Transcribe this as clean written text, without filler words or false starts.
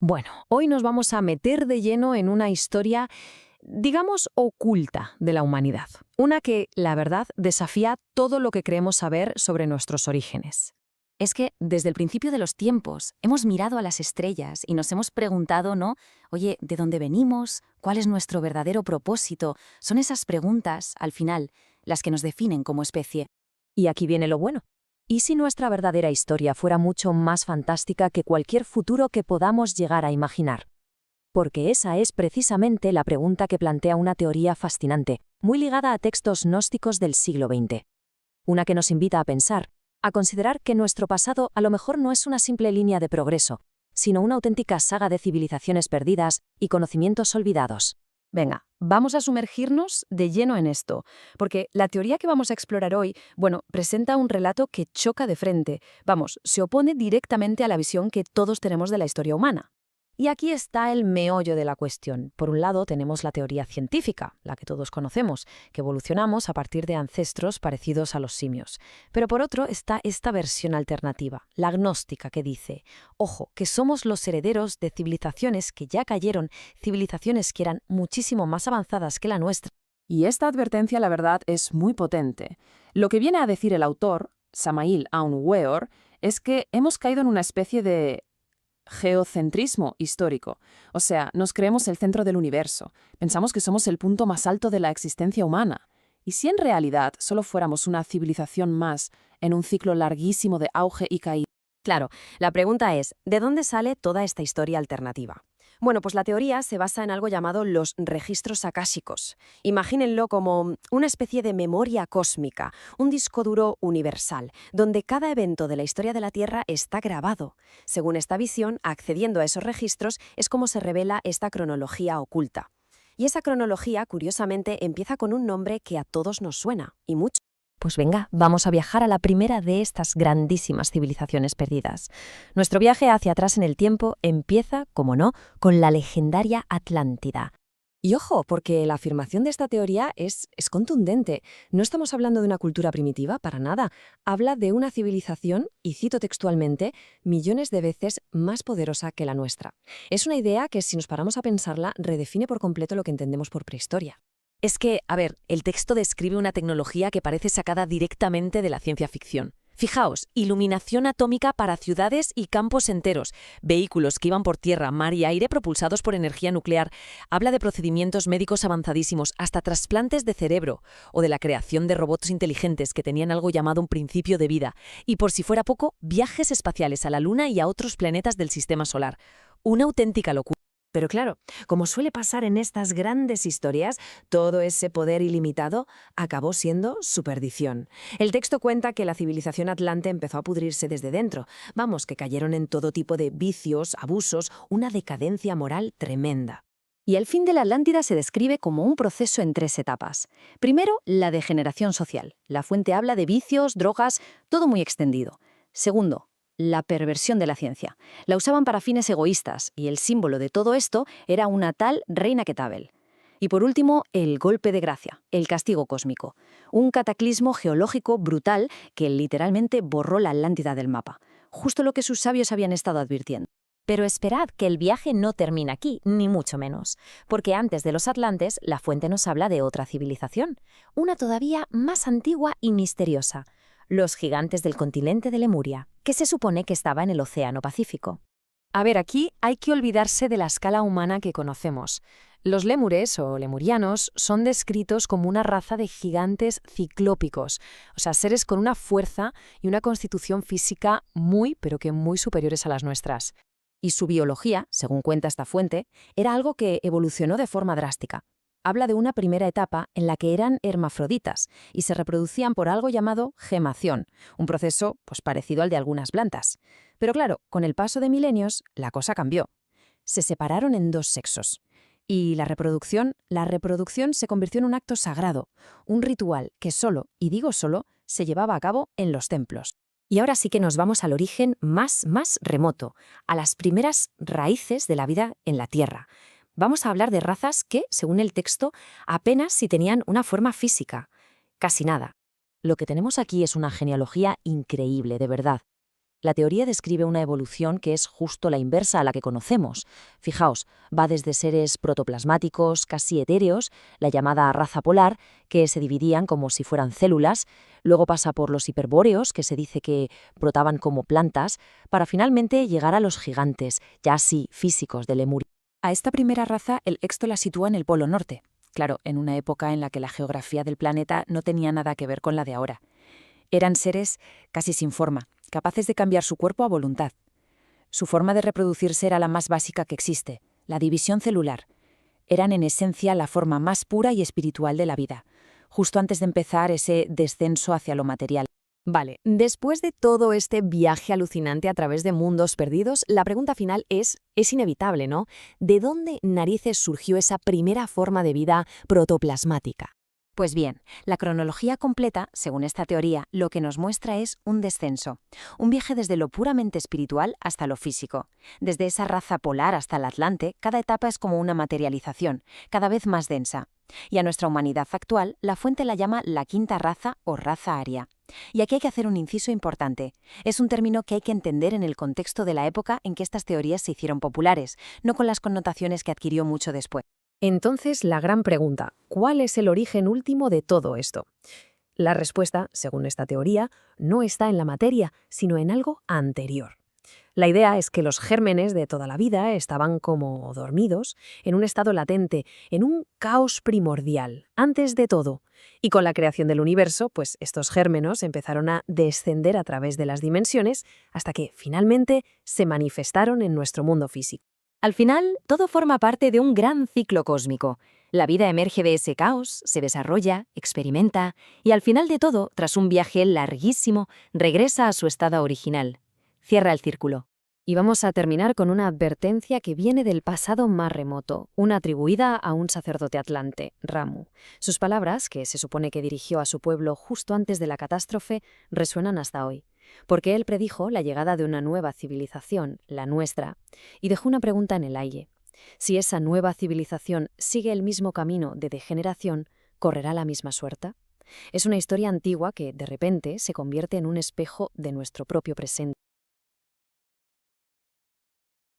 Bueno, hoy nos vamos a meter de lleno en una historia, digamos, oculta de la humanidad. Una que, la verdad, desafía todo lo que creemos saber sobre nuestros orígenes. Es que desde el principio de los tiempos hemos mirado a las estrellas y nos hemos preguntado, ¿no? Oye, ¿de dónde venimos? ¿Cuál es nuestro verdadero propósito? Son esas preguntas, al final, las que nos definen como especie. Y aquí viene lo bueno. ¿Y si nuestra verdadera historia fuera mucho más fantástica que cualquier futuro que podamos llegar a imaginar? Porque esa es precisamente la pregunta que plantea una teoría fascinante, muy ligada a textos gnósticos del siglo XX. Una que nos invita a pensar, a considerar que nuestro pasado a lo mejor no es una simple línea de progreso, sino una auténtica saga de civilizaciones perdidas y conocimientos olvidados. Venga, vamos a sumergirnos de lleno en esto, porque la teoría que vamos a explorar hoy, bueno, presenta un relato que choca de frente, vamos, se opone directamente a la visión que todos tenemos de la historia humana. Y aquí está el meollo de la cuestión. Por un lado tenemos la teoría científica, la que todos conocemos, que evolucionamos a partir de ancestros parecidos a los simios. Pero por otro está esta versión alternativa, la gnóstica, que dice, ojo, que somos los herederos de civilizaciones que ya cayeron, civilizaciones que eran muchísimo más avanzadas que la nuestra. Y esta advertencia, la verdad, es muy potente. Lo que viene a decir el autor, Samael Aun Weor, es que hemos caído en una especie de geocentrismo histórico. O sea, nos creemos el centro del universo. Pensamos que somos el punto más alto de la existencia humana. ¿Y si en realidad solo fuéramos una civilización más en un ciclo larguísimo de auge y caída? Claro, la pregunta es, ¿de dónde sale toda esta historia alternativa? Bueno, pues la teoría se basa en algo llamado los registros akáshicos. Imagínenlo como una especie de memoria cósmica, un disco duro universal, donde cada evento de la historia de la Tierra está grabado. Según esta visión, accediendo a esos registros es como se revela esta cronología oculta. Y esa cronología, curiosamente, empieza con un nombre que a todos nos suena, y mucho. Pues venga, vamos a viajar a la primera de estas grandísimas civilizaciones perdidas. Nuestro viaje hacia atrás en el tiempo empieza, como no, con la legendaria Atlántida. Y ojo, porque la afirmación de esta teoría es contundente. No estamos hablando de una cultura primitiva, para nada. Habla de una civilización, y cito textualmente, millones de veces más poderosa que la nuestra. Es una idea que, si nos paramos a pensarla, redefine por completo lo que entendemos por prehistoria. Es que, a ver, el texto describe una tecnología que parece sacada directamente de la ciencia ficción. Fijaos, iluminación atómica para ciudades y campos enteros, vehículos que iban por tierra, mar y aire propulsados por energía nuclear. Habla de procedimientos médicos avanzadísimos, hasta trasplantes de cerebro, o de la creación de robots inteligentes que tenían algo llamado un principio de vida. Y por si fuera poco, viajes espaciales a la Luna y a otros planetas del sistema solar. Una auténtica locura. Pero claro, como suele pasar en estas grandes historias, todo ese poder ilimitado acabó siendo su perdición. El texto cuenta que la civilización atlante empezó a pudrirse desde dentro. Vamos, que cayeron en todo tipo de vicios, abusos, una decadencia moral tremenda. Y el fin de la Atlántida se describe como un proceso en tres etapas. Primero, la degeneración social. La fuente habla de vicios, drogas, todo muy extendido. Segundo, la perversión de la ciencia. La usaban para fines egoístas, y el símbolo de todo esto era una tal reina Quetabel. Y por último, el golpe de gracia, el castigo cósmico. Un cataclismo geológico brutal que literalmente borró la Atlántida del mapa. Justo lo que sus sabios habían estado advirtiendo. Pero esperad que el viaje no termina aquí, ni mucho menos, porque antes de los atlantes la fuente nos habla de otra civilización, una todavía más antigua y misteriosa, los gigantes del continente de Lemuria, que se supone que estaba en el Océano Pacífico. A ver, aquí hay que olvidarse de la escala humana que conocemos. Los lémures o lemurianos son descritos como una raza de gigantes ciclópicos, o sea, seres con una fuerza y una constitución física muy, pero que muy superiores a las nuestras. Y su biología, según cuenta esta fuente, era algo que evolucionó de forma drástica. Habla de una primera etapa en la que eran hermafroditas y se reproducían por algo llamado gemación, un proceso pues, parecido al de algunas plantas. Pero claro, con el paso de milenios, la cosa cambió. Se separaron en dos sexos. Y la reproducción se convirtió en un acto sagrado, un ritual que solo, y digo solo, se llevaba a cabo en los templos. Y ahora sí que nos vamos al origen más remoto, a las primeras raíces de la vida en la Tierra. Vamos a hablar de razas que, según el texto, apenas si tenían una forma física. Casi nada. Lo que tenemos aquí es una genealogía increíble, de verdad. La teoría describe una evolución que es justo la inversa a la que conocemos. Fijaos, va desde seres protoplasmáticos, casi etéreos, la llamada raza polar, que se dividían como si fueran células, luego pasa por los hiperbóreos, que se dice que brotaban como plantas, para finalmente llegar a los gigantes, ya así físicos de Lemuria. A esta primera raza el Exto la sitúa en el Polo Norte, claro, en una época en la que la geografía del planeta no tenía nada que ver con la de ahora. Eran seres casi sin forma, capaces de cambiar su cuerpo a voluntad. Su forma de reproducirse era la más básica que existe, la división celular. Eran en esencia la forma más pura y espiritual de la vida, justo antes de empezar ese descenso hacia lo material. Vale, después de todo este viaje alucinante a través de mundos perdidos, la pregunta final es inevitable, ¿no? ¿De dónde narices surgió esa primera forma de vida protoplasmática? Pues bien, la cronología completa, según esta teoría, lo que nos muestra es un descenso, un viaje desde lo puramente espiritual hasta lo físico. Desde esa raza polar hasta el Atlante, cada etapa es como una materialización, cada vez más densa. Y a nuestra humanidad actual, la fuente la llama la quinta raza o raza aria. Y aquí hay que hacer un inciso importante. Es un término que hay que entender en el contexto de la época en que estas teorías se hicieron populares, no con las connotaciones que adquirió mucho después. Entonces, la gran pregunta, ¿cuál es el origen último de todo esto? La respuesta, según esta teoría, no está en la materia, sino en algo anterior. La idea es que los gérmenes de toda la vida estaban como dormidos, en un estado latente, en un caos primordial, antes de todo. Y con la creación del universo, pues estos gérmenes empezaron a descender a través de las dimensiones hasta que, finalmente, se manifestaron en nuestro mundo físico. Al final, todo forma parte de un gran ciclo cósmico. La vida emerge de ese caos, se desarrolla, experimenta, y al final de todo, tras un viaje larguísimo, regresa a su estado original. Cierra el círculo. Y vamos a terminar con una advertencia que viene del pasado más remoto, una atribuida a un sacerdote atlante, Ramu. Sus palabras, que se supone que dirigió a su pueblo justo antes de la catástrofe, resuenan hasta hoy. Porque él predijo la llegada de una nueva civilización, la nuestra, y dejó una pregunta en el aire. Si esa nueva civilización sigue el mismo camino de degeneración, ¿correrá la misma suerte? Es una historia antigua que, de repente, se convierte en un espejo de nuestro propio presente.